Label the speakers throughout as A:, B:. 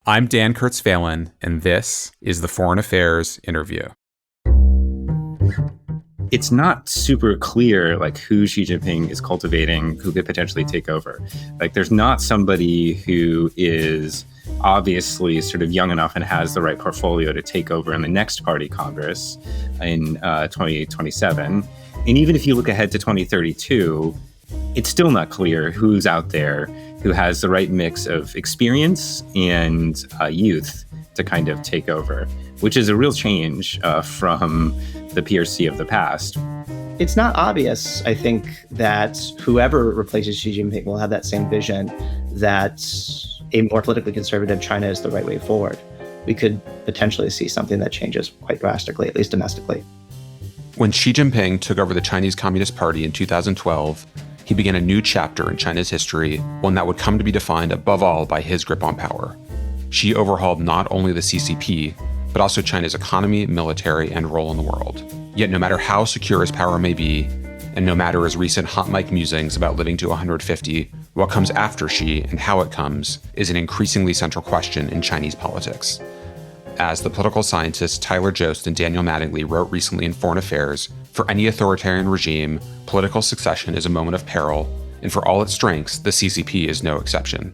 A: I'm Dan Kurtz-Phelan, and this is the Foreign Affairs Interview.
B: It's not super clear who Xi Jinping is cultivating, who could potentially take over. There's not somebody who is obviously sort of young enough and has the right portfolio to take over in the next party Congress in 2027. And even if you look ahead to 2032, it's still not clear who's out there who has the right mix of experience and youth to kind of take over, which is a real change from the PRC of the past.
C: It's not obvious, I think, that whoever replaces Xi Jinping will have that same vision that a more politically conservative China is the right way forward. We could potentially see something that changes quite drastically, at least domestically.
A: When Xi Jinping took over the Chinese Communist Party in 2012, he began a new chapter in China's history, one that would come to be defined above all by his grip on power. Xi overhauled not only the CCP, but also China's economy, military, and role in the world. Yet no matter how secure his power may be, and no matter his recent hot mic musings about living to 150, what comes after Xi and how it comes is an increasingly central question in Chinese politics. As the political scientists Tyler Jost and Daniel Mattingly wrote recently in Foreign Affairs, for any authoritarian regime, political succession is a moment of peril, and for all its strengths, the CCP is no exception.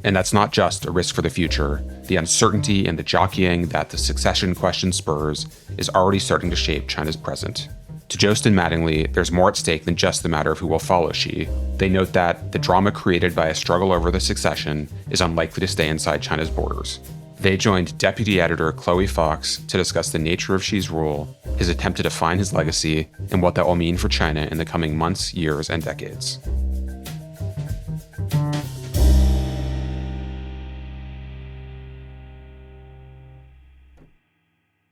A: And that's not just a risk for the future. The uncertainty and the jockeying that the succession question spurs is already starting to shape China's present. To Jost and Mattingly, there's more at stake than just the matter of who will follow Xi. They note that the drama created by a struggle over the succession is unlikely to stay inside China's borders. They joined Deputy Editor Chloe Fox to discuss the nature of Xi's rule, his attempt to define his legacy, and what that will mean for China in the coming months, years, and decades.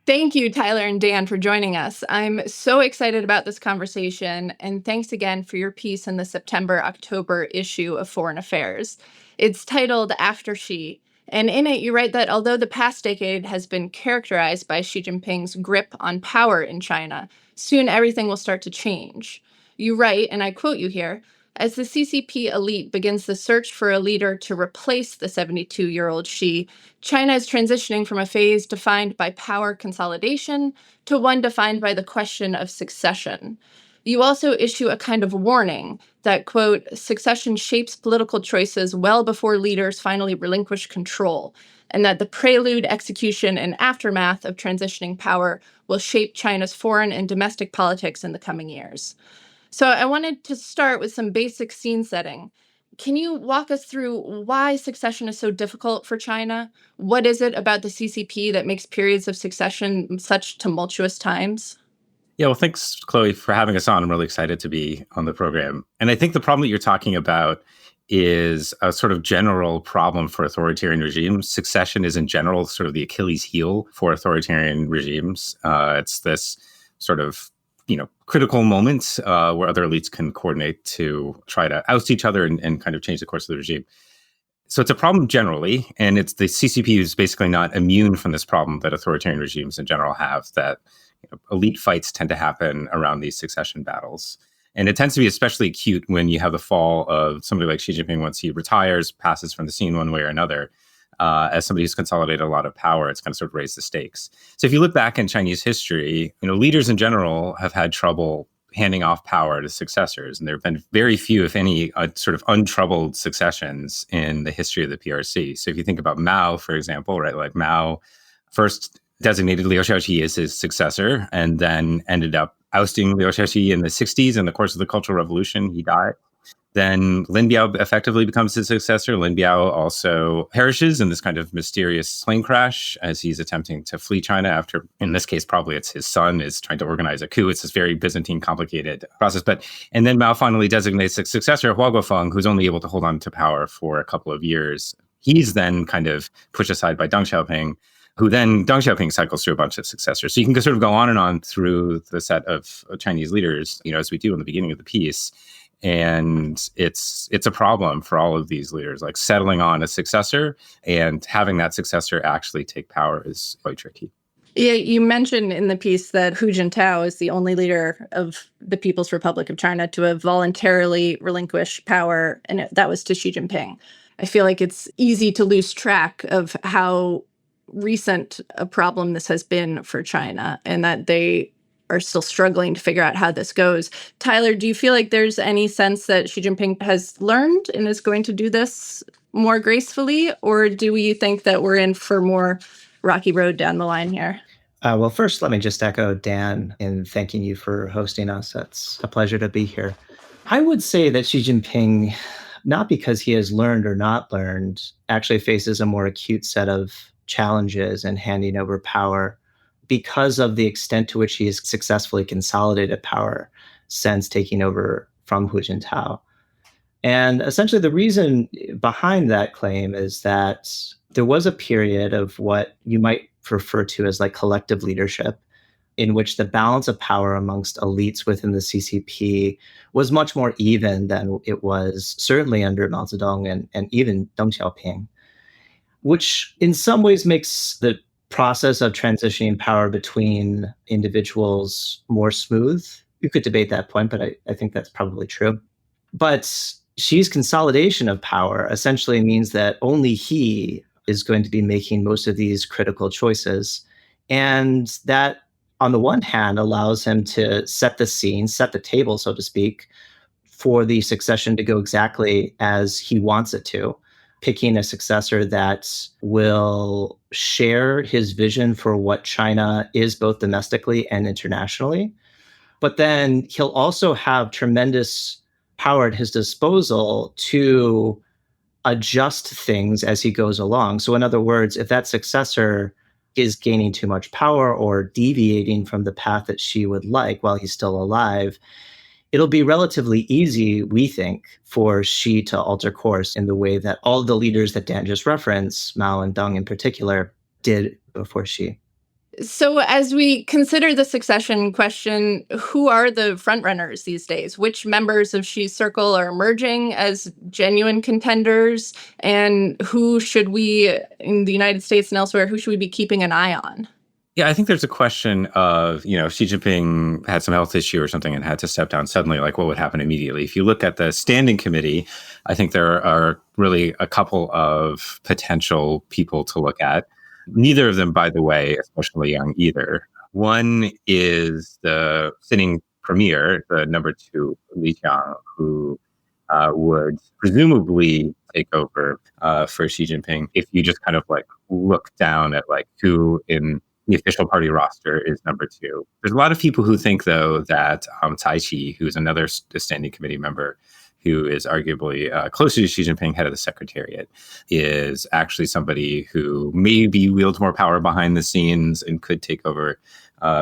D: Thank you, Tyler and Dan, for joining us. I'm so excited about this conversation, and thanks again for your piece in the September-October issue of Foreign Affairs. It's titled After Xi, and in it you write that although the past decade has been characterized by Xi Jinping's grip on power in China, soon everything will start to change. You write, and I quote you here, "As the CCP elite begins the search for a leader to replace the 72-year-old Xi, China is transitioning from a phase defined by power consolidation to one defined by the question of succession." You also issue a kind of warning that, quote, "succession shapes political choices well before leaders finally relinquish control, and that the prelude, execution, and aftermath of transitioning power will shape China's foreign and domestic politics in the coming years." So I wanted to start with some basic scene setting. Can you walk us through why succession is so difficult for China? What is it about the CCP that makes periods of succession such tumultuous times?
B: Yeah, well, thanks, Chloe, for having us on. I'm really excited to be on the program. And I think the problem that you're talking about is a sort of general problem for authoritarian regimes. Succession is in general sort of the Achilles heel for authoritarian regimes. It's this sort of critical moments where other elites can coordinate to try to oust each other and kind of change the course of the regime. So it's a problem generally, and it's the CCP is basically not immune from this problem that authoritarian regimes in general have, that elite fights tend to happen around these succession battles. And it tends to be especially acute when you have the fall of somebody like Xi Jinping once he retires, passes from the scene one way or another. As somebody who's consolidated a lot of power, it's kind of sort of raised the stakes. So if you look back in Chinese history, leaders in general have had trouble handing off power to successors. And there have been very few, if any, sort of untroubled successions in the history of the PRC. So if you think about Mao, for example, right, like Mao first designated Liu Shaoqi as his successor and then ended up ousting Liu Shaoqi in the 60s in the course of the Cultural Revolution. He died. Then Lin Biao effectively becomes his successor. Lin Biao also perishes in this kind of mysterious plane crash as he's attempting to flee China after, in this case, probably it's his son is trying to organize a coup. It's this very Byzantine, complicated process. And then Mao finally designates a successor, Hua Guofeng, who's only able to hold on to power for a couple of years. He's then kind of pushed aside by Deng Xiaoping, who then Deng Xiaoping cycles through a bunch of successors. So you can sort of go on and on through the set of Chinese leaders, as we do in the beginning of the piece. And it's a problem for all of these leaders, like settling on a successor and having that successor actually take power is quite tricky.
D: Yeah, you mentioned in the piece that Hu Jintao is the only leader of the People's Republic of China to have voluntarily relinquished power, and that was to Xi Jinping. I feel like it's easy to lose track of how recent a problem this has been for China and that they are still struggling to figure out how this goes. Tyler, do you feel like there's any sense that Xi Jinping has learned and is going to do this more gracefully, or do we think that we're in for more rocky road down the line here?
C: Well, first, let me just echo Dan in thanking you for hosting us. It's a pleasure to be here. I would say that Xi Jinping, not because he has learned or not learned, actually faces a more acute set of challenges in handing over power because of the extent to which he has successfully consolidated power since taking over from Hu Jintao. And essentially, the reason behind that claim is that there was a period of what you might refer to as like collective leadership, in which the balance of power amongst elites within the CCP was much more even than it was certainly under Mao Zedong and even Deng Xiaoping, which in some ways makes the process of transitioning power between individuals more smooth. You could debate that point, but I think that's probably true. But Xi's consolidation of power essentially means that only he is going to be making most of these critical choices. And that, on the one hand, allows him to set the scene, set the table, so to speak, for the succession to go exactly as he wants it to, picking a successor that will share his vision for what China is both domestically and internationally. But then he'll also have tremendous power at his disposal to adjust things as he goes along. So in other words, if that successor is gaining too much power or deviating from the path that Xi would like while he's still alive, it'll be relatively easy, we think, for Xi to alter course in the way that all the leaders that Dan just referenced, Mao and Deng in particular, did before Xi.
D: So as we consider the succession question, who are the frontrunners these days? Which members of Xi's circle are emerging as genuine contenders? And who should we, in the United States and elsewhere, who should we be keeping an eye on?
B: Yeah, I think there's a question of, Xi Jinping had some health issue or something and had to step down suddenly, like what would happen immediately? If you look at the standing committee, I think there are really a couple of potential people to look at. Neither of them, by the way, especially young either. One is the sitting premier, the number 2, Li Qiang, who would presumably take over for Xi Jinping. If you just kind of like look down at like who in the official party roster is number 2. There's a lot of people who think, though, that Cai Qi, who's another standing committee member, who is arguably closer to Xi Jinping, head of the secretariat, is actually somebody who maybe wields more power behind the scenes and could take over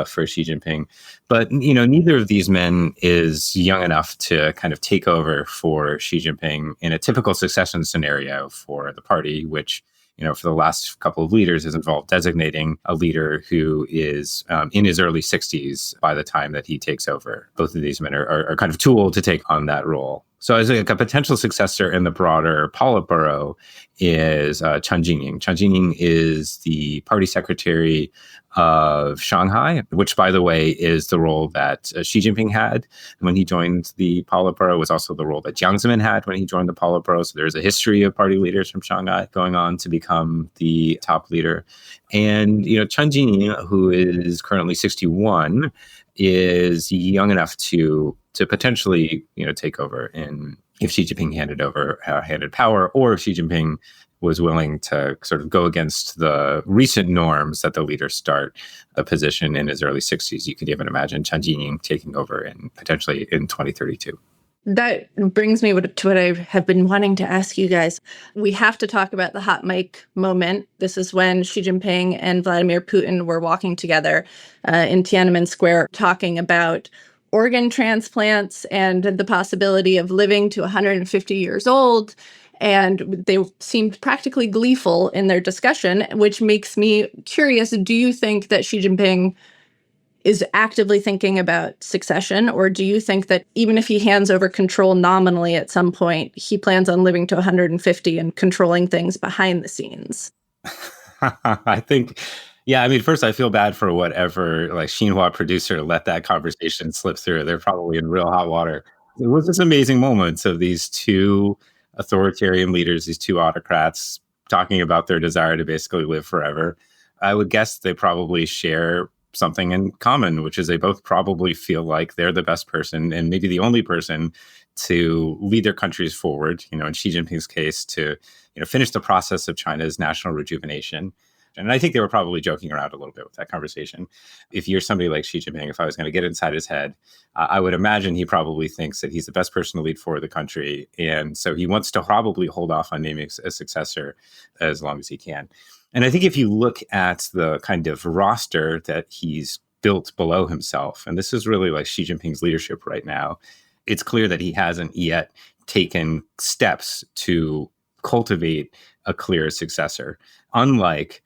B: for Xi Jinping. But, neither of these men is young enough to kind of take over for Xi Jinping in a typical succession scenario for the party, which, for the last couple of leaders has involved designating a leader who is in his early 60s by the time that he takes over. Both of these men are kind of too old to take on that role. So as a potential successor in the broader Politburo is Chen Jining. Chen Jining is the party secretary of Shanghai, which, by the way, is the role that Xi Jinping had when he joined the Politburo. It was also the role that Jiang Zemin had when he joined the Politburo. So there's a history of party leaders from Shanghai going on to become the top leader. And, Chen Jining, who is currently 61, is young enough to potentially, take over if Xi Jinping handed power, or if Xi Jinping was willing to sort of go against the recent norms that the leaders start a position in his early 60s. You could even imagine Chen Jining taking over potentially in 2032.
D: That brings me to what I have been wanting to ask you guys. We have to talk about the hot mic moment. This is when Xi Jinping and Vladimir Putin were walking together in Tiananmen Square talking about organ transplants and the possibility of living to 150 years old. And they seemed practically gleeful in their discussion, which makes me curious. Do you think that Xi Jinping is actively thinking about succession, or do you think that even if he hands over control nominally at some point, he plans on living to 150 and controlling things behind the scenes?
B: I think, first I feel bad for whatever Xinhua producer let that conversation slip through. They're probably in real hot water. It was this amazing moments of these two authoritarian leaders, these two autocrats, talking about their desire to basically live forever. I would guess they probably share something in common, which is they both probably feel like they're the best person and maybe the only person to lead their countries forward, in Xi Jinping's case, to finish the process of China's national rejuvenation. And I think they were probably joking around a little bit with that conversation. If you're somebody like Xi Jinping, if I was going to get inside his head, I would imagine he probably thinks that he's the best person to lead forward the country. And so he wants to probably hold off on naming a successor as long as he can. And I think if you look at the kind of roster that he's built below himself, and this is really like Xi Jinping's leadership right now, it's clear that he hasn't yet taken steps to cultivate a clear successor. Unlike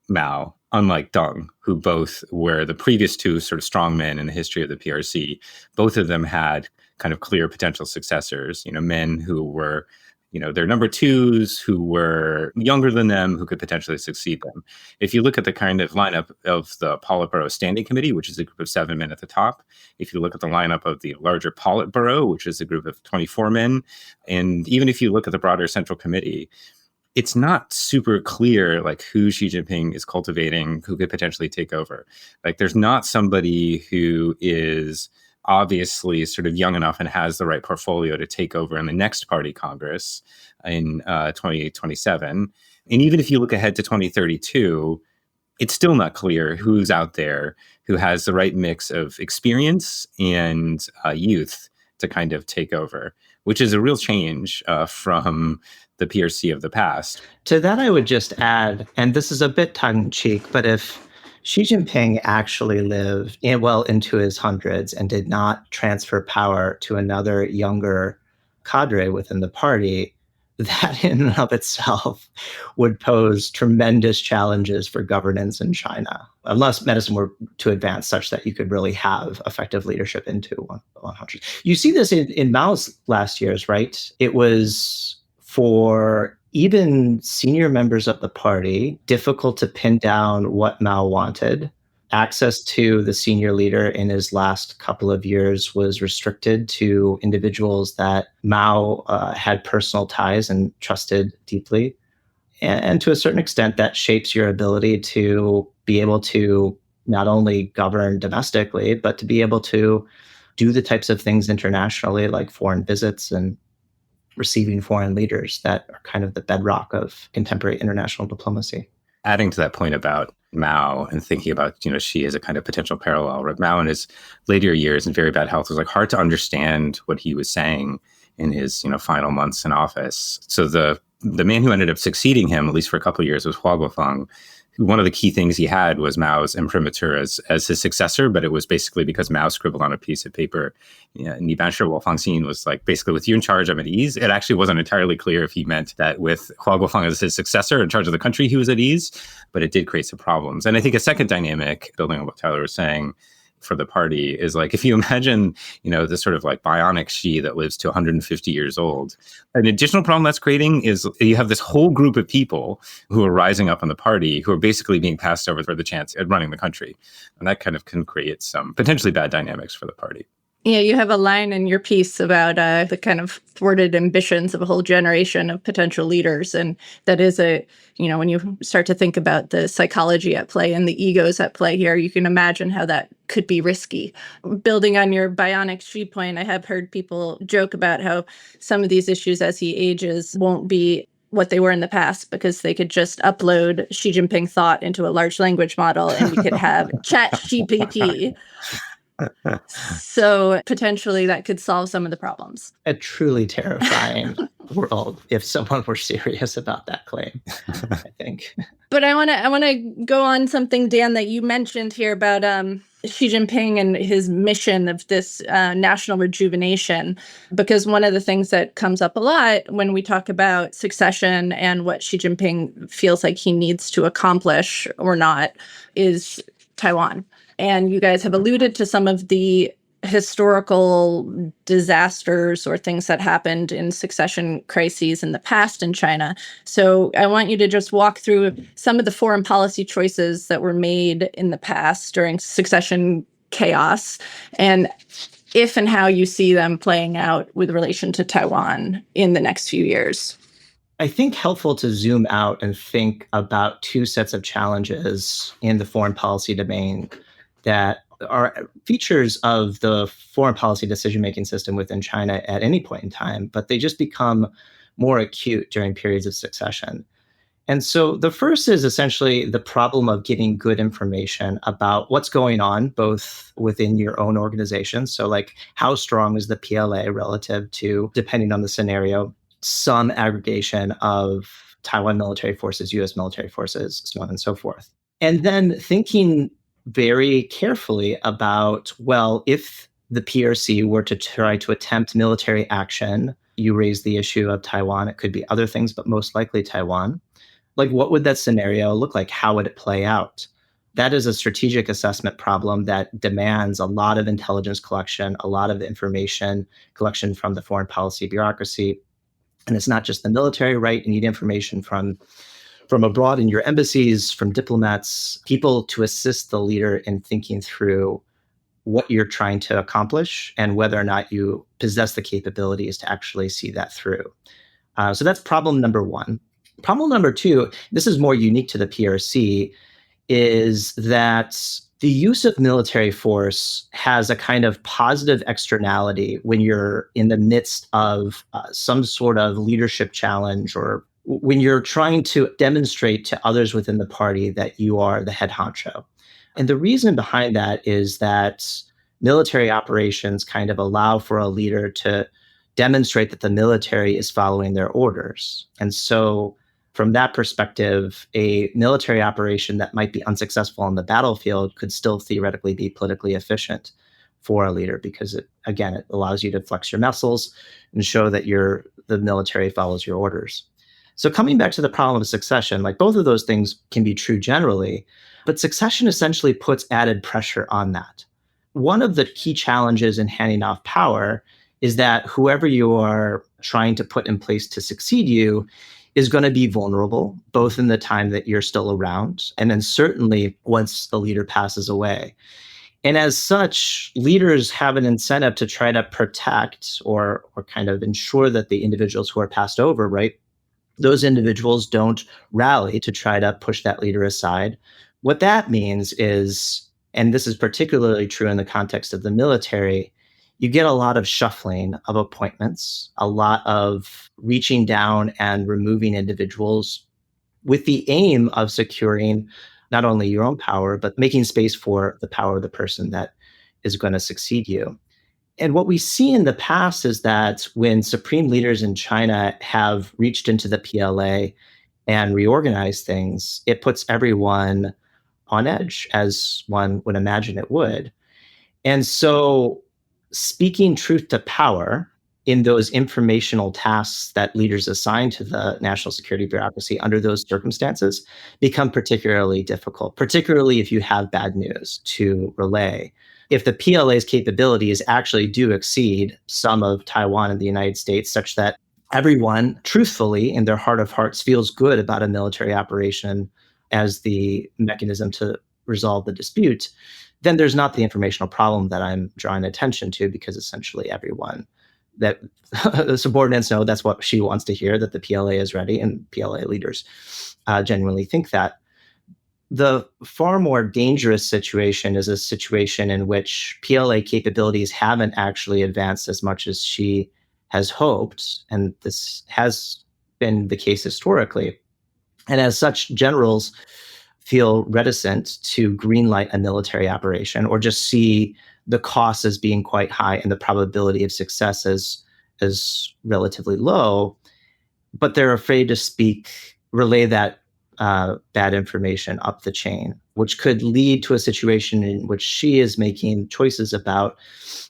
B: Mao, unlike Deng, who both were the previous two sort of strong men in the history of the PRC, both of them had kind of clear potential successors, men who were, their number twos, who were younger than them, who could potentially succeed them. If you look at the kind of lineup of the Politburo Standing Committee, which is a group of 7 men at the top, if you look at the lineup of the larger Politburo, which is a group of 24 men, and even if you look at the broader Central Committee, it's not super clear like who Xi Jinping is cultivating, who could potentially take over. Like there's not somebody who is obviously sort of young enough and has the right portfolio to take over in the next party Congress in 2027. And even if you look ahead to 2032, it's still not clear who's out there who has the right mix of experience and youth to kind of take over, which is a real change from the PRC of the past.
C: To that, I would just add, and this is a bit tongue-in-cheek, but if Xi Jinping actually lived well into his hundreds and did not transfer power to another younger cadre within the party, that in and of itself would pose tremendous challenges for governance in China, unless medicine were to advance such that you could really have effective leadership into 100. You see this in Mao's last years, right? It was for even senior members of the party difficult to pin down what Mao wanted. Access to the senior leader in his last couple of years was restricted to individuals that Mao had personal ties and trusted deeply. And to a certain extent, that shapes your ability to be able to not only govern domestically, but to be able to do the types of things internationally, like foreign visits and receiving foreign leaders that are kind of the bedrock of contemporary international diplomacy.
B: Adding to that point about Mao and thinking about, Xi as a kind of potential parallel, right? Mao in his later years in very bad health was like hard to understand what he was saying in his, final months in office. So the man who ended up succeeding him, at least for a couple of years, was Hua Guofeng. One of the key things he had was Mao's imprimatur as his successor, but it was basically because Mao scribbled on a piece of paper, "Ni ban shi wo fang xin," was like, basically, with you in charge, I'm at ease. It actually wasn't entirely clear if he meant that with Hua Guofeng as his successor in charge of the country, he was at ease, but it did create some problems. And I think a second dynamic, building on what Tyler was saying, for the party is like, if you imagine, this sort of like bionic Xi that lives to 150 years old, an additional problem that's creating is you have this whole group of people who are rising up in the party who are basically being passed over for the chance at running the country. And that kind of can create some potentially bad dynamics for the party.
D: Yeah, you have a line in your piece about the kind of thwarted ambitions of a whole generation of potential leaders. And that is when you start to think about the psychology at play and the egos at play here, you can imagine how that could be risky. Building on your bionic Xi point, I have heard people joke about how some of these issues as he ages won't be what they were in the past because they could just upload Xi Jinping thought into a large language model and we could have Chat GPT. So potentially that could solve some of the problems.
C: A truly terrifying world if someone were serious about that claim, I think.
D: But I want to go on something, Dan, that you mentioned here about Xi Jinping and his mission of this national rejuvenation, because one of the things that comes up a lot when we talk about succession and what Xi Jinping feels like he needs to accomplish or not is Taiwan. And you guys have alluded to some of the historical disasters or things that happened in succession crises in the past in China. So I want you to just walk through some of the foreign policy choices that were made in the past during succession chaos and if and how you see them playing out with relation to Taiwan in the next few years.
C: I think helpful to zoom out and think about two sets of challenges in the foreign policy domain that are features of the foreign policy decision-making system within China at any point in time, but they just become more acute during periods of succession. And so the first is essentially the problem of getting good information about what's going on, both within your own organization. So, like, how strong is the PLA relative to, depending on the scenario, some aggregation of Taiwan military forces, US military forces, so on and so forth. And then thinking very carefully about, well, if the PRC were to try to attempt military action, you raise the issue of Taiwan, it could be other things, but most likely Taiwan. Like, what would that scenario look like? How would it play out? That is a strategic assessment problem that demands a lot of intelligence collection, a lot of information collection from the foreign policy bureaucracy. And it's not just the military, right? You need information from abroad in your embassies, from diplomats, people to assist the leader in thinking through what you're trying to accomplish and whether or not you possess the capabilities to actually see that through. So that's problem number one. Problem number two, this is more unique to the PRC, is that the use of military force has a kind of positive externality when you're in the midst of some sort of leadership challenge, or when you're trying to demonstrate to others within the party that you are the head honcho. And the reason behind that is that military operations kind of allow for a leader to demonstrate that the military is following their orders. And so from that perspective, a military operation that might be unsuccessful on the battlefield could still theoretically be politically efficient for a leader, because it allows you to flex your muscles and show that the military follows your orders. So coming back to the problem of succession, like, both of those things can be true generally, but succession essentially puts added pressure on that. One of the key challenges in handing off power is that whoever you are trying to put in place to succeed you is going to be vulnerable, both in the time that you're still around, and then certainly once the leader passes away. And as such, leaders have an incentive to try to protect or kind of ensure that the individuals who are passed over, right, those individuals don't rally to try to push that leader aside. What that means is, and this is particularly true in the context of the military, you get a lot of shuffling of appointments, a lot of reaching down and removing individuals with the aim of securing not only your own power, but making space for the power of the person that is going to succeed you. And what we see in the past is that when supreme leaders in China have reached into the PLA and reorganized things, it puts everyone on edge, as one would imagine it would. And so speaking truth to power in those informational tasks that leaders assign to the national security bureaucracy under those circumstances become particularly difficult, particularly if you have bad news to relay. If the PLA's capabilities actually do exceed some of Taiwan and the United States, such that everyone truthfully in their heart of hearts feels good about a military operation as the mechanism to resolve the dispute, then there's not the informational problem that I'm drawing attention to, because essentially everyone, that the subordinates know that's what Xi wants to hear, that the PLA is ready, and PLA leaders genuinely think that. The far more dangerous situation is a situation in which PLA capabilities haven't actually advanced as much as Xi has hoped, and this has been the case historically. And as such, generals feel reticent to greenlight a military operation, or just see the cost as being quite high and the probability of success as relatively low, but they're afraid to relay that bad information up the chain, which could lead to a situation in which Xi is making choices about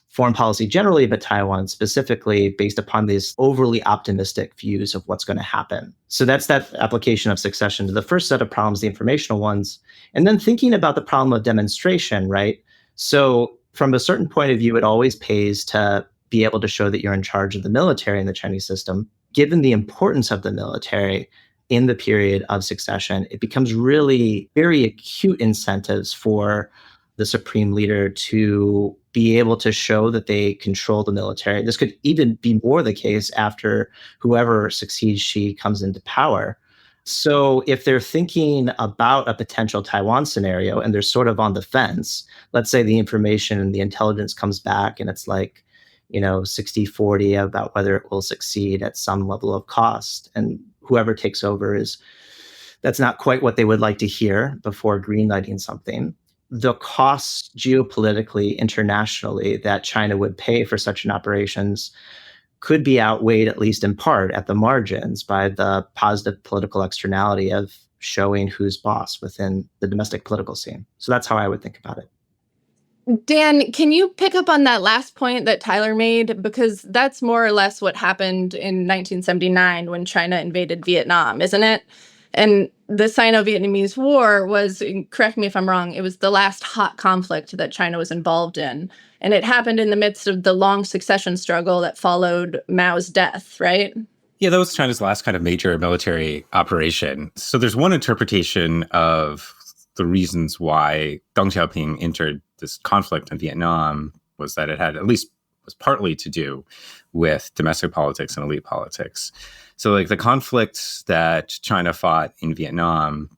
C: foreign policy generally, but Taiwan specifically, based upon these overly optimistic views of what's going to happen. So that's that application of succession to the first set of problems, the informational ones. And then thinking about the problem of demonstration, right? So from a certain point of view, it always pays to be able to show that you're in charge of the military in the Chinese system. Given the importance of the military in the period of succession, it becomes really very acute incentives for the supreme leader to be able to show that they control the military. This could even be more the case after whoever succeeds Xi comes into power. So if they're thinking about a potential Taiwan scenario and they're sort of on the fence, let's say the information and the intelligence comes back and it's like, 60-40 about whether it will succeed at some level of cost. And whoever takes over that's not quite what they would like to hear before greenlighting something. The costs geopolitically, internationally, that China would pay for such an operations could be outweighed, at least in part, at the margins by the positive political externality of showing who's boss within the domestic political scene. So that's how I would think about it.
D: Dan, can you pick up on that last point that Tyler made? Because that's more or less what happened in 1979 when China invaded Vietnam, isn't it? And the Sino-Vietnamese War was, correct me if I'm wrong, it was the last hot conflict that China was involved in. And it happened in the midst of the long succession struggle that followed Mao's death, right?
B: Yeah, that was China's last kind of major military operation. So there's one interpretation of the reasons why Deng Xiaoping entered this conflict in Vietnam was that it had at least was partly to do with domestic politics and elite politics. So like the conflict that China fought in Vietnam,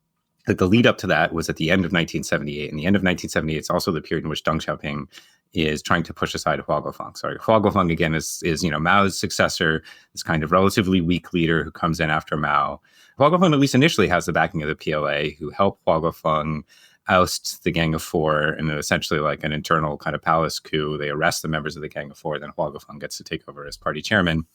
B: like the lead up to that was at the end of 1978. And the end of 1978 is also the period in which Deng Xiaoping is trying to push aside Hua Guofeng. Sorry, Hua Guofeng again is Mao's successor, this kind of relatively weak leader who comes in after Mao. Hua Guofeng at least initially has the backing of the PLA, who helped Hua Guofeng oust the Gang of Four in essentially like an internal kind of palace coup. They arrest the members of the Gang of Four, then Hua Guofeng gets to take over as party chairman.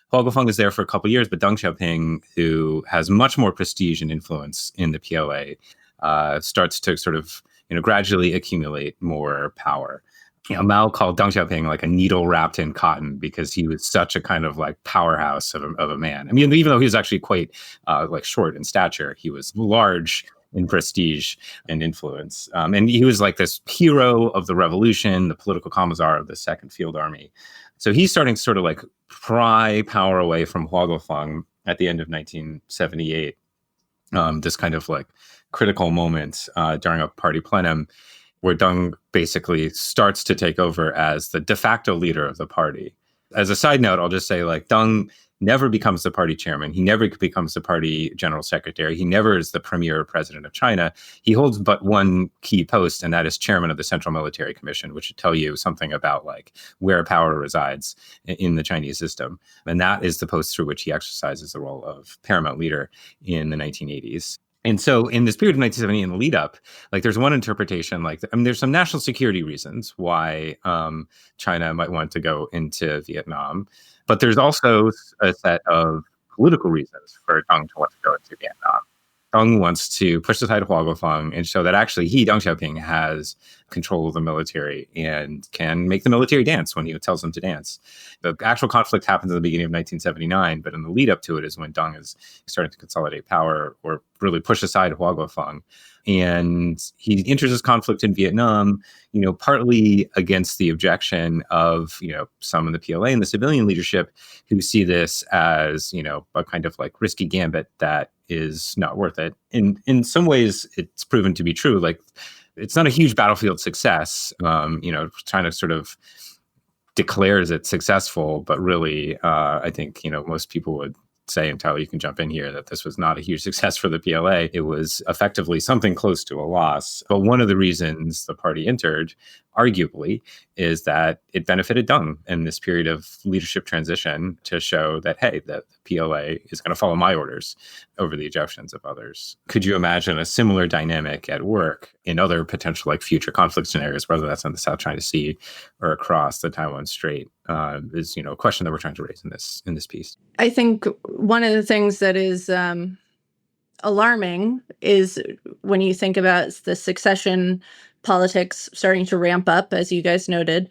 B: Hua Guofeng is there for a couple of years, but Deng Xiaoping, who has much more prestige and influence in the PLA, starts to sort of gradually accumulate more power. Mao called Deng Xiaoping like a needle wrapped in cotton because he was such a kind of like powerhouse of a man. I mean, even though he was actually quite like short in stature, he was large in prestige and influence. And he was like this hero of the revolution, the political commissar of the Second Field Army. So he's starting to sort of like pry power away from Hua Guofeng at the end of 1978. This kind of like critical moment during a party plenum where Deng basically starts to take over as the de facto leader of the party. As a side note, I'll just say like Deng never becomes the party chairman. He never becomes the party general secretary. He never is the premier president of China. He holds but one key post, and that is chairman of the Central Military Commission, which should tell you something about like where power resides in the Chinese system. And that is the post through which he exercises the role of paramount leader in the 1980s. And so in this period of 1970 in the lead up, like there's one interpretation, like, I mean, there's some national security reasons why China might want to go into Vietnam. But there's also a set of political reasons for Deng to want to go into Vietnam. Deng wants to push aside Hua Guofeng and show that actually he, Deng Xiaoping, has control of the military and can make the military dance when he tells them to dance. The actual conflict happens at the beginning of 1979, but in the lead up to it is when Deng is starting to consolidate power or really push aside Hua Guofeng. And he enters this conflict in Vietnam, partly against the objection of, some in the PLA and the civilian leadership who see this as, a kind of like risky gambit that is not worth it. In some ways, it's proven to be true. Like, it's not a huge battlefield success. China sort of declares it successful, but really, I think, most people would say, and Tyler, you can jump in here, that this was not a huge success for the PLA. It was effectively something close to a loss. But one of the reasons the party entered, arguably, is that it benefited Deng in this period of leadership transition to show that, hey, the PLA is going to follow my orders over the objections of others. Could you imagine a similar dynamic at work in other potential like future conflict scenarios, whether that's on the South China Sea or across the Taiwan Strait? Is a question that we're trying to raise in this piece.
D: I think one of the things that is alarming is when you think about the succession politics starting to ramp up, as you guys noted,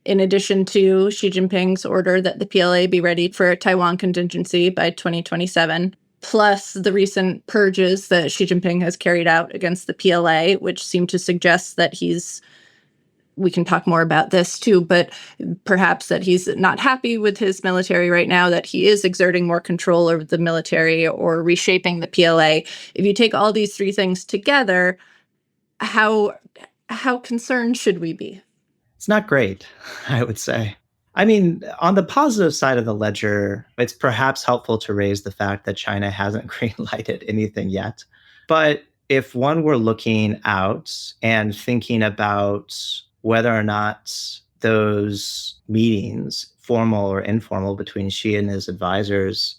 D: in addition to Xi Jinping's order that the PLA be ready for a Taiwan contingency by 2027, plus the recent purges that Xi Jinping has carried out against the PLA, which seem to suggest that we can talk more about this too, but perhaps that he's not happy with his military right now, that he is exerting more control over the military or reshaping the PLA. If you take all these three things together, how concerned should we be?
C: It's not great, I would say. I mean, on the positive side of the ledger, it's perhaps helpful to raise the fact that China hasn't green lighted anything yet. But if one were looking out and thinking about whether or not those meetings, formal or informal, between Xi and his advisors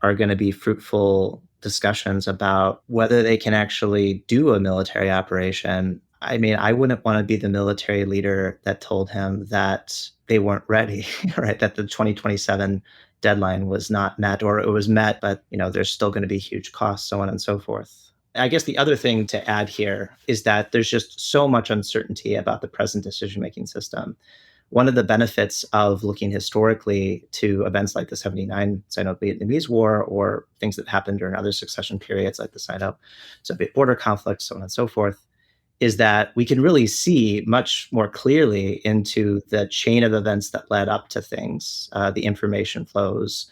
C: are going to be fruitful discussions about whether they can actually do a military operation. I mean, I wouldn't want to be the military leader that told him that they weren't ready, right? That the 2027 deadline was not met, or it was met, but there's still going to be huge costs, so on and so forth. I guess the other thing to add here is that there's just so much uncertainty about the present decision-making system. One of the benefits of looking historically to events like the 79 Sino-Vietnamese War or things that happened during other succession periods like the Sino-Soviet border conflict, so on and so forth, is that we can really see much more clearly into the chain of events that led up to things, the information flows,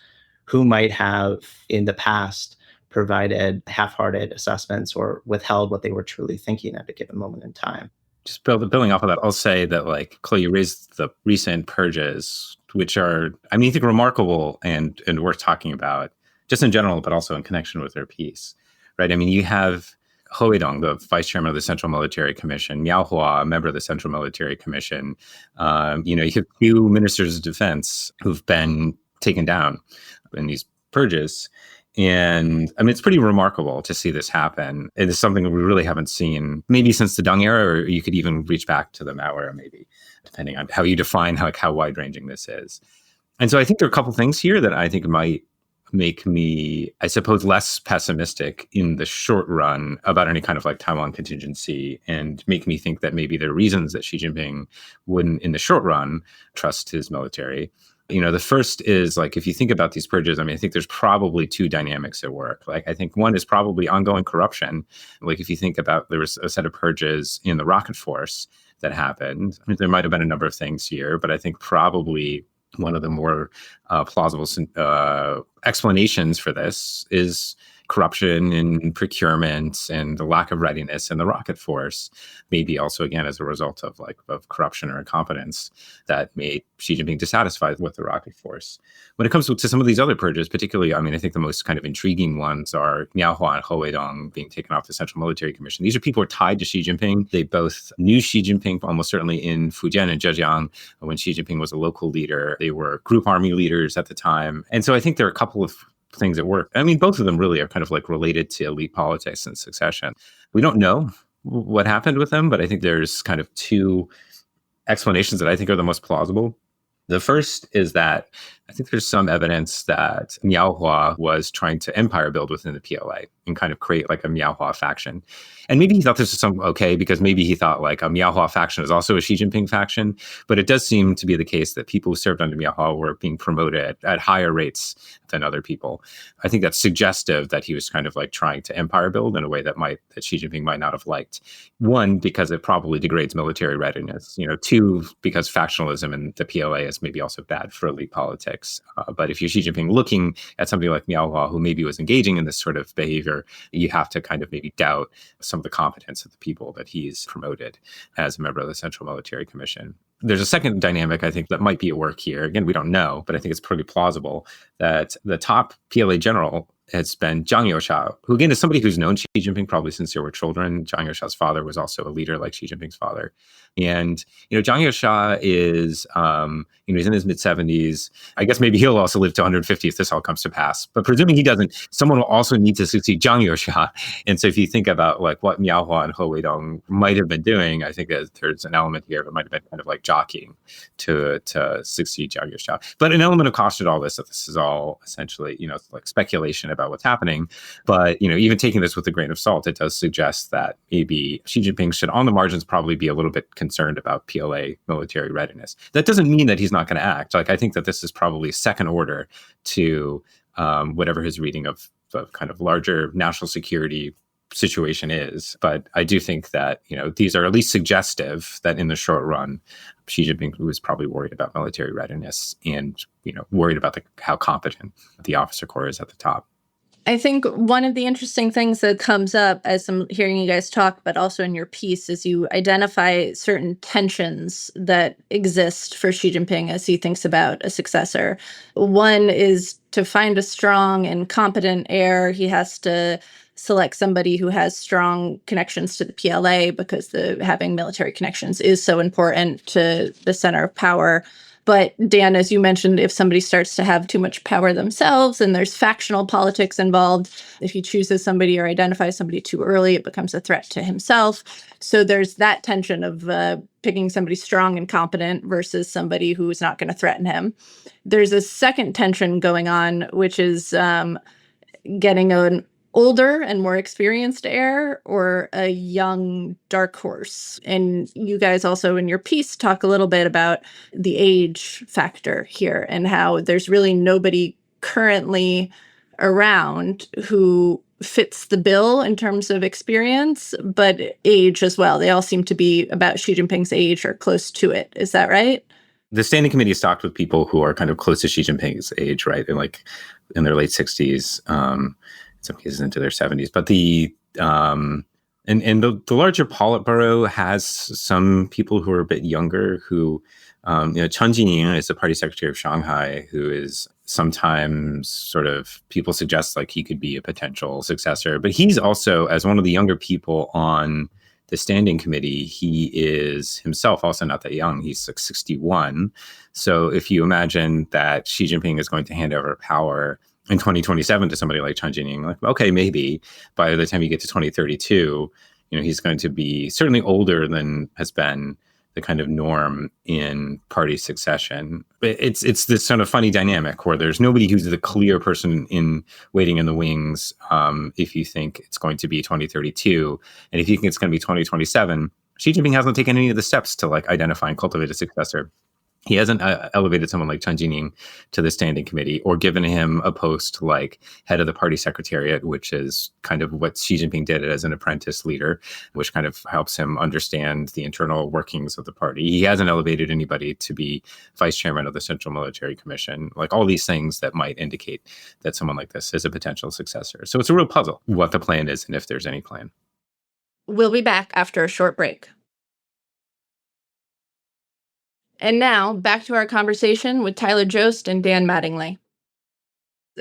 C: who might have in the past provided half-hearted assessments or withheld what they were truly thinking at a given moment in time.
B: Just building off of that, I'll say that, Chloe, you raised the recent purges, which are, I think, remarkable and worth talking about, just in general, but also in connection with their piece, right? You have He Weidong, the vice chairman of the Central Military Commission, Miao Hua, a member of the Central Military Commission. You have two ministers of defense who've been taken down in these purges. And it's pretty remarkable to see this happen. It is something that we really haven't seen maybe since the Deng era, or you could even reach back to the Mao era, maybe, depending on how you define how wide-ranging this is. And so I think there are a couple things here that I think might make me, I suppose, less pessimistic in the short run about any kind of Taiwan contingency, and make me think that maybe there are reasons that Xi Jinping wouldn't, in the short run, trust his military. The first is, if you think about these purges, I think there's probably two dynamics at work. I think one is probably ongoing corruption. If you think about, there was a set of purges in the rocket force that happened. There might have been a number of things here, but I think probably one of the more plausible explanations for this is corruption in procurement and the lack of readiness in the rocket force, maybe also, again, as a result of corruption or incompetence that made Xi Jinping dissatisfied with the rocket force. When it comes to some of these other purges, particularly, I think the most kind of intriguing ones are Miao Hua and He Weidong being taken off the Central Military Commission. These are people who are tied to Xi Jinping. They both knew Xi Jinping almost certainly in Fujian and Zhejiang when Xi Jinping was a local leader. They were group army leaders at the time. And so I think there are a couple of things at work. Both of them really are kind of related to elite politics and succession. We don't know what happened with them, but I think there's kind of two explanations that I think are the most plausible. The first is that I think there's some evidence that Miao Hua was trying to empire build within the PLA and kind of create a Miao Hua faction. And maybe he thought this was okay, because maybe he thought a Miao Hua faction is also a Xi Jinping faction. But it does seem to be the case that people who served under Miao Hua were being promoted at higher rates than other people. I think that's suggestive that he was kind of trying to empire build in a way that Xi Jinping might not have liked. One, because it probably degrades military readiness. Two, because factionalism in the PLA is maybe also bad for elite politics. But if you're Xi Jinping looking at somebody like Miao Hua, who maybe was engaging in this sort of behavior, you have to kind of maybe doubt some of the competence of the people that he's promoted as a member of the Central Military Commission. There's a second dynamic, I think, that might be at work here. Again, we don't know, but I think it's pretty plausible that the top PLA general has been Zhang Youxia, who, again, is somebody who's known Xi Jinping probably since they were children. Zhang Youxia's father was also a leader like Xi Jinping's father. And, Zhang Youxia is, he's in his mid-70s. I guess maybe he'll also live to 150 if this all comes to pass. But presuming he doesn't, someone will also need to succeed Zhang Youxia. And so if you think about what Miao Hua and He Weidong might have been doing, I think that there's an element here that might have been kind of jockeying to succeed Zhang Youxia. But an element of caution to all this, that this is all essentially, speculation about what's happening. But, even taking this with a grain of salt, it does suggest that maybe Xi Jinping should, on the margins, probably be a little bit concerned about PLA military readiness. That doesn't mean that he's not going to act. I think that this is probably second order to whatever his reading of kind of larger national security situation is. But I do think that, these are at least suggestive that in the short run, Xi Jinping was probably worried about military readiness and, worried about how competent the officer corps is at the top.
D: I think one of the interesting things that comes up as I'm hearing you guys talk, but also in your piece, is you identify certain tensions that exist for Xi Jinping as he thinks about a successor. One is to find a strong and competent heir, he has to select somebody who has strong connections to the PLA because having military connections is so important to the center of power. But Dan, as you mentioned, if somebody starts to have too much power themselves and there's factional politics involved, if he chooses somebody or identifies somebody too early, it becomes a threat to himself. So there's that tension of picking somebody strong and competent versus somebody who's not going to threaten him. There's a second tension going on, which is getting an older and more experienced heir or a young dark horse. And you guys also in your piece talk a little bit about the age factor here and how there's really nobody currently around who fits the bill in terms of experience, but age as well. They all seem to be about Xi Jinping's age or close to it. Is that right?
B: The standing committee is stocked with people who are kind of close to Xi Jinping's age, right? They're like in their late 60s. In some cases into their 70s. But the larger Politburo has some people who are a bit younger who, Chen Jining is the party secretary of Shanghai, who is sometimes sort of, people suggest like he could be a potential successor. But he's also, as one of the younger people on the standing committee, he is himself also not that young. He's like 61. So if you imagine that Xi Jinping is going to hand over power in 2027 to somebody like Chen Jining, like, okay, maybe by the time you get to 2032, he's going to be certainly older than has been the kind of norm in party succession. But it's this sort of funny dynamic where there's nobody who's the clear person in waiting in the wings. If you think it's going to be 2032, and if you think it's going to be 2027, Xi Jinping hasn't taken any of the steps to like identify and cultivate a successor. He hasn't elevated someone like Chen Jining to the standing committee or given him a post like head of the party secretariat, which is kind of what Xi Jinping did as an apprentice leader, which kind of helps him understand the internal workings of the party. He hasn't elevated anybody to be vice chairman of the Central Military Commission, like all these things that might indicate that someone like this is a potential successor. So it's a real puzzle what the plan is and if there's any plan.
D: We'll be back after a short break. And now, back to our conversation with Tyler Jost and Dan Mattingly.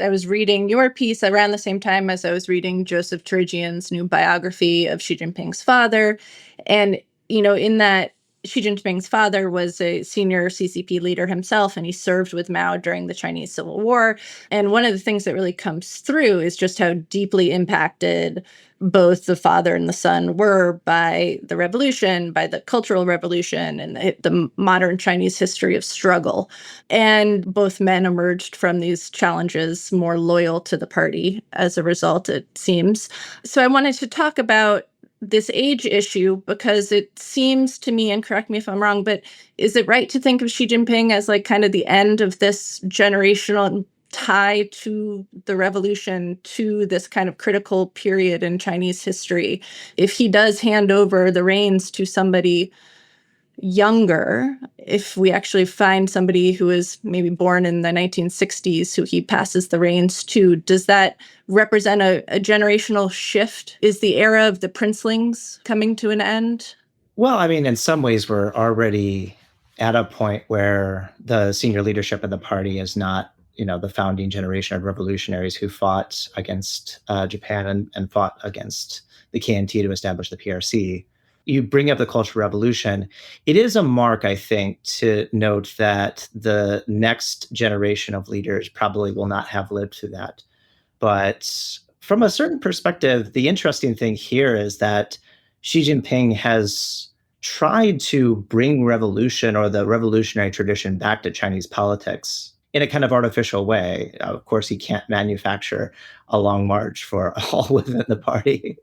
D: I was reading your piece around the same time as I was reading Joseph Turigian's new biography of Xi Jinping's father. And, in that, Xi Jinping's father was a senior CCP leader himself, and he served with Mao during the Chinese Civil War. And one of the things that really comes through is just how deeply impacted both the father and the son were by the revolution, by the Cultural Revolution, and the modern Chinese history of struggle. And both men emerged from these challenges more loyal to the party as a result, it seems. So I wanted to talk about this age issue because it seems to me, and correct me if I'm wrong, but is it right to think of Xi Jinping as like kind of the end of this generational tie to the revolution, to this kind of critical period in Chinese history? If he does hand over the reins to somebody younger, if we actually find somebody who is maybe born in the 1960s who he passes the reins to, does that represent a generational shift? Is the era of the princelings coming to an end?
C: Well, I mean, in some ways, we're already at a point where the senior leadership of the party is not, the founding generation of revolutionaries who fought against Japan and fought against the KMT to establish the PRC. You bring up the Cultural Revolution. It is a mark, I think, to note that the next generation of leaders probably will not have lived through that. But from a certain perspective, the interesting thing here is that Xi Jinping has tried to bring revolution or the revolutionary tradition back to Chinese politics in a kind of artificial way. Of course, he can't manufacture a long march for all within the party,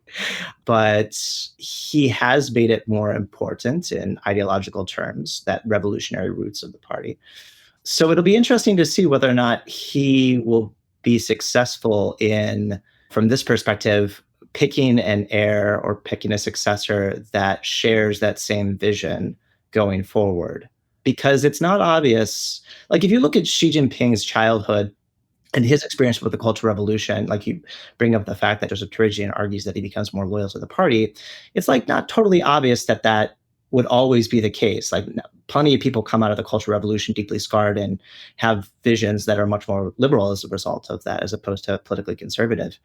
C: but he has made it more important in ideological terms, that revolutionary roots of the party. So it'll be interesting to see whether or not he will be successful in, from this perspective, picking an heir or picking a successor that shares that same vision going forward. Because it's not obvious. Like if you look at Xi Jinping's childhood, And his experience with the Cultural Revolution, like you bring up the fact that Joseph Torigian argues that he becomes more loyal to the party, it's like not totally obvious that that would always be the case. Like plenty of people come out of the Cultural Revolution deeply scarred and have visions that are much more liberal as a result of that, as opposed to politically conservative.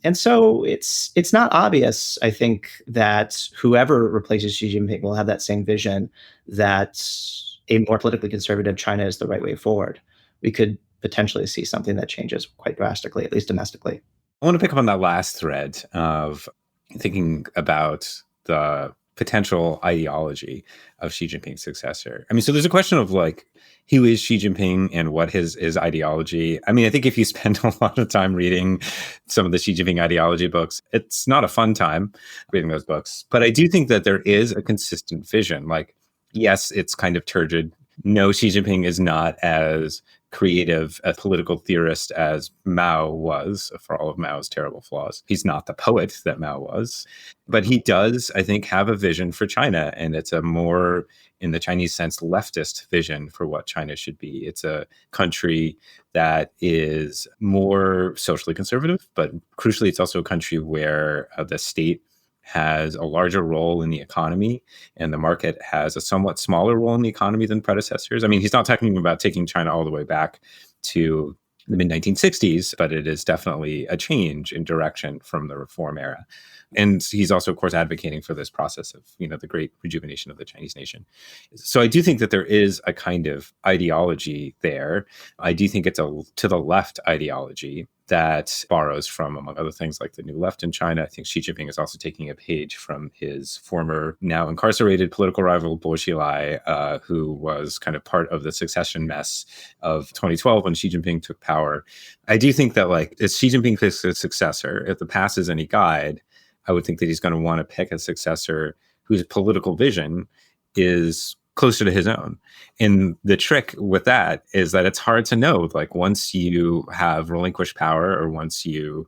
C: And so it's not obvious, I think, that whoever replaces Xi Jinping will have that same vision that a more politically conservative China is the right way forward. We could potentially see something that changes quite drastically, at least domestically.
B: I want to pick up on that last thread of thinking about the potential ideology of Xi Jinping's successor. I mean, so there's a question of like, who is Xi Jinping and what his ideology? I mean, I think if you spend a lot of time reading some of the Xi Jinping ideology books, it's not a fun time reading those books. But I do think that there is a consistent vision. Like, yes, it's kind of turgid. No, Xi Jinping is not as creative a political theorist as Mao was, for all of Mao's terrible flaws. He's not the poet that Mao was, but he does, I think, have a vision for China, and it's a more, in the Chinese sense, leftist vision for what China should be. It's a country that is more socially conservative, but crucially, it's also a country where the state has a larger role in the economy and the market has a somewhat smaller role in the economy than predecessors. I mean, he's not talking about taking China all the way back to the mid-1960s, but it is definitely a change in direction from the reform era. And he's also, of course, advocating for this process of, the great rejuvenation of the Chinese nation. So I do think that there is a kind of ideology there. I do think it's a to the left ideology that borrows from, among other things, like the New Left in China. I think Xi Jinping is also taking a page from his former, now incarcerated political rival, Bo Xilai, who was kind of part of the succession mess of 2012 when Xi Jinping took power. I do think that, like, if Xi Jinping picks a successor, if the past is any guide, I would think that he's going to want to pick a successor whose political vision is closer to his own. And the trick with that is that it's hard to know, like, once you have relinquished power or once you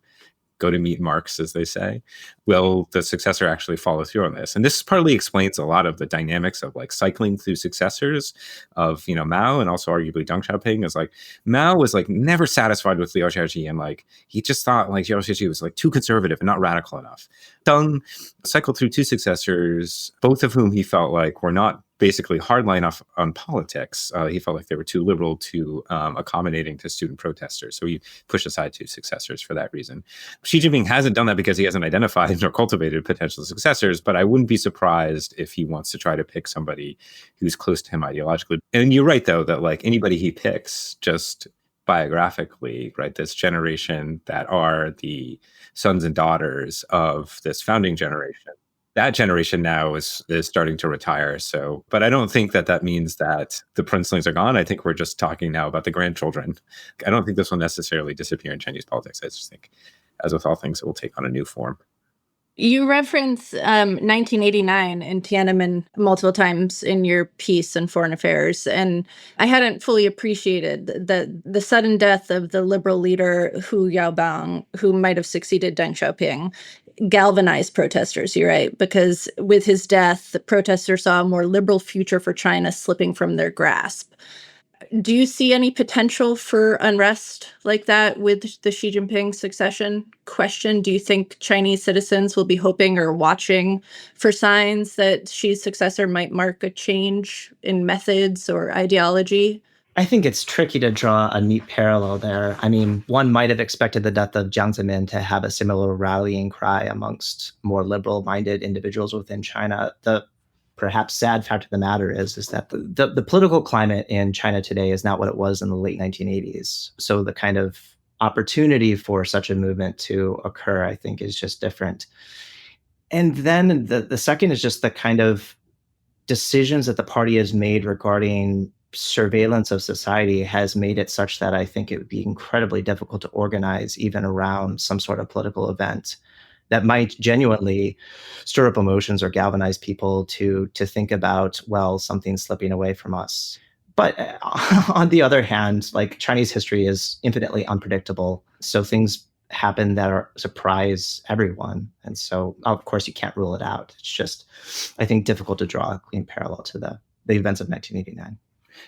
B: go to meet Marx, as they say, will the successor actually follow through on this? And this partly explains a lot of the dynamics of like cycling through successors of, Mao, and also arguably Deng Xiaoping. Is like Mao was like never satisfied with Liu Xiaoqi, and like he just thought like Liu Xiaoqi was like too conservative and not radical enough. Deng cycled through two successors, both of whom he felt like were not basically hardline off on politics. He felt like they were too liberal, too accommodating to student protesters. So he pushed aside two successors for that reason. Xi Jinping hasn't done that because he hasn't identified or cultivated potential successors, but I wouldn't be surprised if he wants to try to pick somebody who's close to him ideologically. And you're right, though, that like anybody he picks, just biographically, right, this generation that are the sons and daughters of this founding generation, that generation now is starting to retire. So, but I don't think that means that the princelings are gone. I think we're just talking now about the grandchildren. I don't think this will necessarily disappear in Chinese politics. I just think, as with all things, it will take on a new form.
D: You reference 1989 in Tiananmen multiple times in your piece in Foreign Affairs, and I hadn't fully appreciated the sudden death of the liberal leader Hu Yaobang, who might have succeeded Deng Xiaoping, galvanized protesters, you're right, because with his death, the protesters saw a more liberal future for China slipping from their grasp. Do you see any potential for unrest like that with the Xi Jinping succession question? Do you think Chinese citizens will be hoping or watching for signs that Xi's successor might mark a change in methods or ideology?
C: I think it's tricky to draw a neat parallel there. I mean, one might have expected the death of Jiang Zemin to have a similar rallying cry amongst more liberal-minded individuals within China. The perhaps sad fact of the matter is that the political climate in China today is not what it was in the late 1980s. So the kind of opportunity for such a movement to occur, I think, is just different. And then the second is just the kind of decisions that the party has made regarding surveillance of society has made it such that I think it would be incredibly difficult to organize even around some sort of political event that might genuinely stir up emotions or galvanize people to think about, well, something's slipping away from us. But on the other hand, like Chinese history is infinitely unpredictable. So things happen that surprise everyone. And so, of course, you can't rule it out. It's just, I think, difficult to draw a clean parallel to the events of 1989.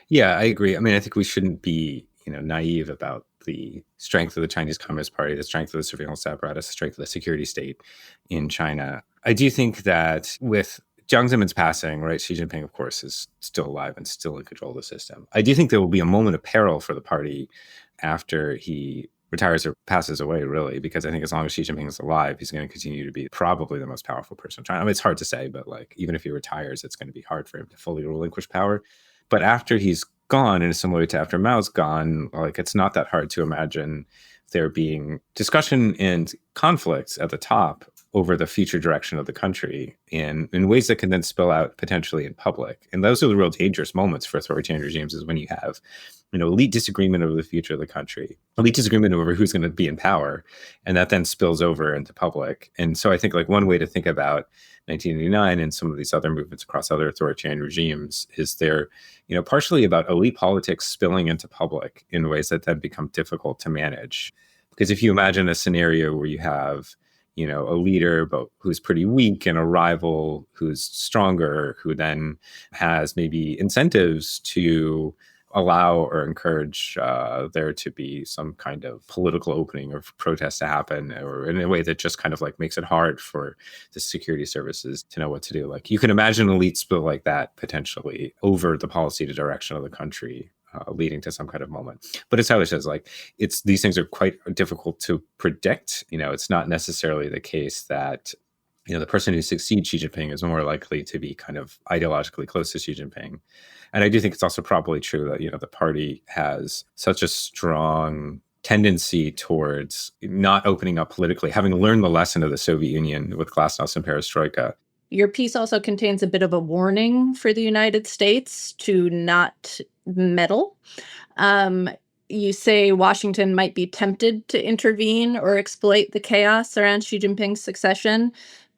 B: Yeah, I agree. I mean, I think we shouldn't be, naive about the strength of the Chinese Communist Party, the strength of the surveillance apparatus, the strength of the security state in China. I do think that with Jiang Zemin's passing, right, Xi Jinping, of course, is still alive and still in control of the system. I do think there will be a moment of peril for the party after he retires or passes away, really, because I think as long as Xi Jinping is alive, he's going to continue to be probably the most powerful person in China. I mean, it's hard to say, but even if he retires, it's going to be hard for him to fully relinquish power. But after he's gone, in a similar way to after Mao's gone, it's not that hard to imagine there being discussion and conflicts at the top over the future direction of the country in ways that can then spill out potentially in public. And those are the real dangerous moments for authoritarian regimes, is when you have elite disagreement over the future of the country, elite disagreement over who's going to be in power, and that then spills over into public. And so I think one way to think about 1989 and some of these other movements across other authoritarian regimes is they're, partially about elite politics spilling into public in ways that then become difficult to manage. Because if you imagine a scenario where you have a leader, but who's pretty weak, and a rival who's stronger, who then has maybe incentives to allow or encourage there to be some kind of political opening or protest to happen, or in a way that just kind of makes it hard for the security services to know what to do. You can imagine an elite spill like that potentially over the policy direction of the country, leading to some kind of moment. But as Tyler says, these things are quite difficult to predict. It's not necessarily the case that the person who succeeds Xi Jinping is more likely to be kind of ideologically close to Xi Jinping. And I do think it's also probably true that the party has such a strong tendency towards not opening up politically, having learned the lesson of the Soviet Union with glasnost and perestroika.
D: Your piece also contains a bit of a warning for the United States to not meddle. You say Washington might be tempted to intervene or exploit the chaos around Xi Jinping's succession,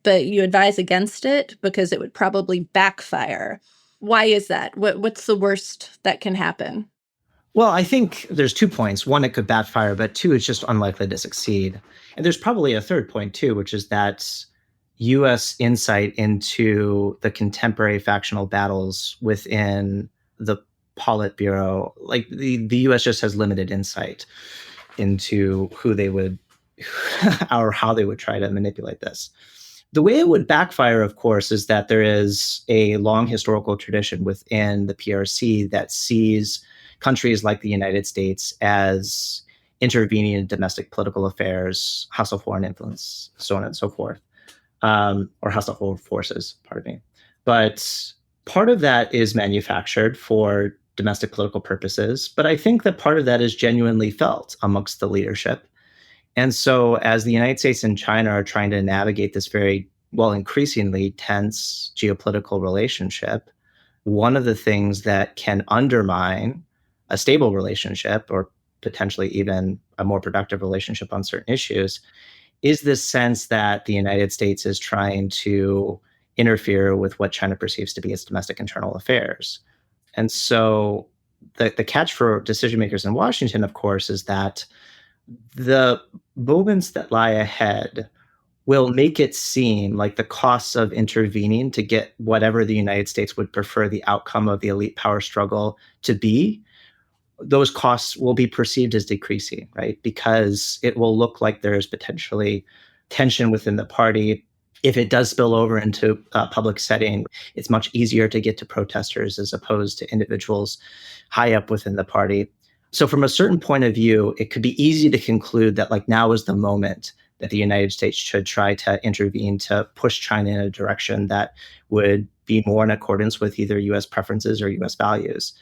D: but you advise against it because it would probably backfire. Why is that? What's the worst that can happen?
C: Well, I think there's 2 points. One, it could backfire, but 2, it's just unlikely to succeed. And there's probably a third point too, which is that U.S. insight into the contemporary factional battles within the Politburo, the U.S. just has limited insight into who they would or how they would try to manipulate this. The way it would backfire, of course, is that there is a long historical tradition within the PRC that sees countries like the United States as intervening in domestic political affairs, hostile foreign influence, so on and so forth, or hostile foreign forces, pardon me. But part of that is manufactured for domestic political purposes, but I think that part of that is genuinely felt amongst the leadership. And so as the United States and China are trying to navigate this very, increasingly tense geopolitical relationship, one of the things that can undermine a stable relationship, or potentially even a more productive relationship on certain issues, is this sense that the United States is trying to interfere with what China perceives to be its domestic internal affairs. And so the catch for decision makers in Washington, of course, is that the moments that lie ahead will make it seem like the costs of intervening to get whatever the United States would prefer the outcome of the elite power struggle to be, those costs will be perceived as decreasing, right? Because it will look like there's potentially tension within the party. If it does spill over into a public setting, it's much easier to get to protesters as opposed to individuals high up within the party. So from a certain point of view, it could be easy to conclude that now is the moment that the United States should try to intervene to push China in a direction that would be more in accordance with either U.S. preferences or U.S. values.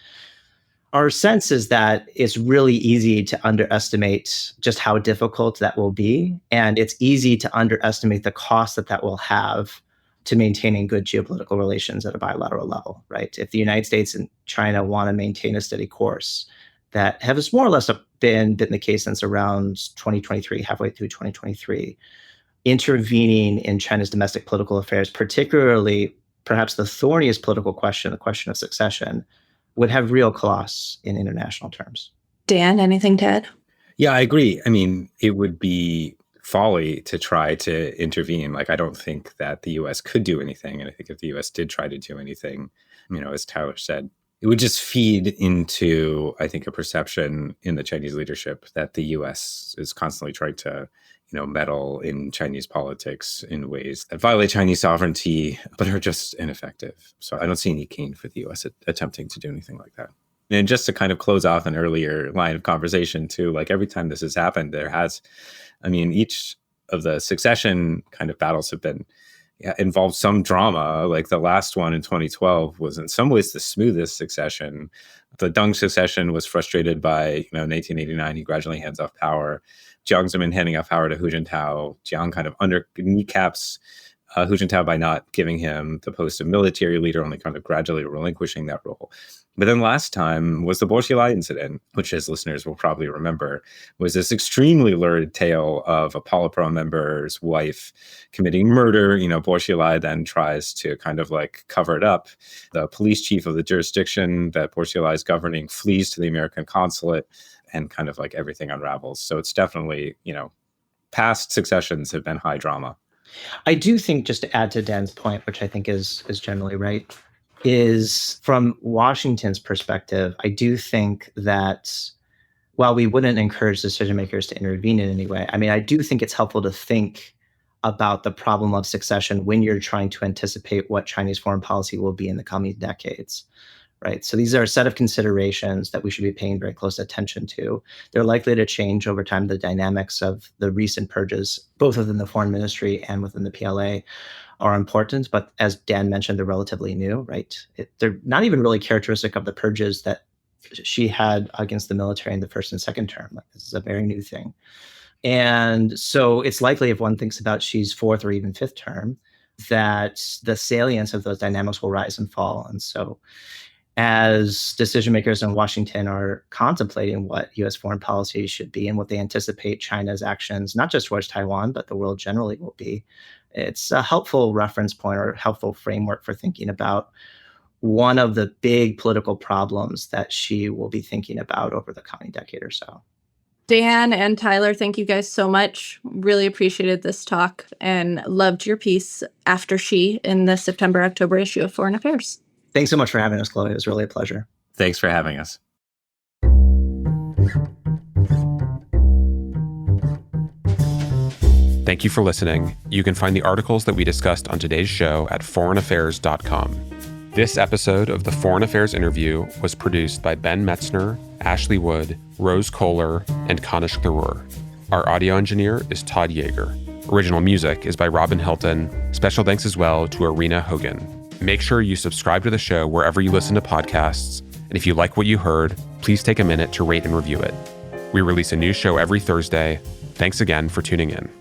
C: Our sense is that it's really easy to underestimate just how difficult that will be. And it's easy to underestimate the cost that will have to maintaining good geopolitical relations at a bilateral level, right? If the United States and China want to maintain a steady course, that has more or less been the case since around 2023, halfway through 2023, intervening in China's domestic political affairs, particularly perhaps the thorniest political question, the question of succession, would have real costs in international terms.
D: Dan, anything to add?
B: Yeah, I agree. I mean, it would be folly to try to intervene. I don't think that the U.S. could do anything. And I think if the U.S. did try to do anything, as Tyler said, it would just feed into, I think, a perception in the Chinese leadership that the US is constantly trying to, meddle in Chinese politics in ways that violate Chinese sovereignty, but are just ineffective. So I don't see any gain for the US attempting to do anything like that. And just to kind of close off an earlier line of conversation too, like every time this has happened, each of the succession kind of battles have been involved some drama. Like the last one in 2012 was in some ways the smoothest succession. The Deng succession was frustrated by, in 1889, he gradually hands off power. Jiang Zemin handing off power to Hu Jintao. Jiang kind of kneecaps Hu Jintao by not giving him the post of military leader, only kind of gradually relinquishing that role. But then last time was the Bo Xilai incident, which, as listeners will probably remember, was this extremely lurid tale of a Politburo member's wife committing murder. Bo Xilai then tries to kind of like cover it up. The police chief of the jurisdiction that Bo Xilai is governing flees to the American consulate, and kind of like everything unravels. So it's definitely, past successions have been high drama.
C: I do think, just to add to Dan's point, which I think is generally right, is from Washington's perspective, I do think that while we wouldn't encourage decision makers to intervene in any way, I do think it's helpful to think about the problem of succession when you're trying to anticipate what Chinese foreign policy will be in the coming decades. Right. So these are a set of considerations that we should be paying very close attention to. They're likely to change over time. The dynamics of the recent purges, both within the foreign ministry and within the PLA, are important. But as Dan mentioned, they're relatively new. Right. They're not even really characteristic of the purges that Xi had against the military in the first and second term. Like, this is a very new thing. And so it's likely, if one thinks about Xi's fourth or even fifth term, that the salience of those dynamics will rise and fall. And so as decision makers in Washington are contemplating what U.S. foreign policy should be and what they anticipate China's actions, not just towards Taiwan, but the world generally will be, it's a helpful reference point or helpful framework for thinking about one of the big political problems that Xi will be thinking about over the coming decade or so.
D: Dan and Tyler, thank you guys so much. Really appreciated this talk and loved your piece after Xi in the September-October issue of Foreign Affairs.
C: Thanks so much for having us, Chloe. It was really a pleasure.
B: Thanks for having us.
A: Thank you for listening. You can find the articles that we discussed on today's show at foreignaffairs.com. This episode of the Foreign Affairs Interview was produced by Ben Metzner, Ashley Wood, Rose Kohler, and Kanish Tharoor. Our audio engineer is Todd Yeager. Original music is by Robin Hilton. Special thanks as well to Arena Hogan. Make sure you subscribe to the show wherever you listen to podcasts. And if you like what you heard, please take a minute to rate and review it. We release a new show every Thursday. Thanks again for tuning in.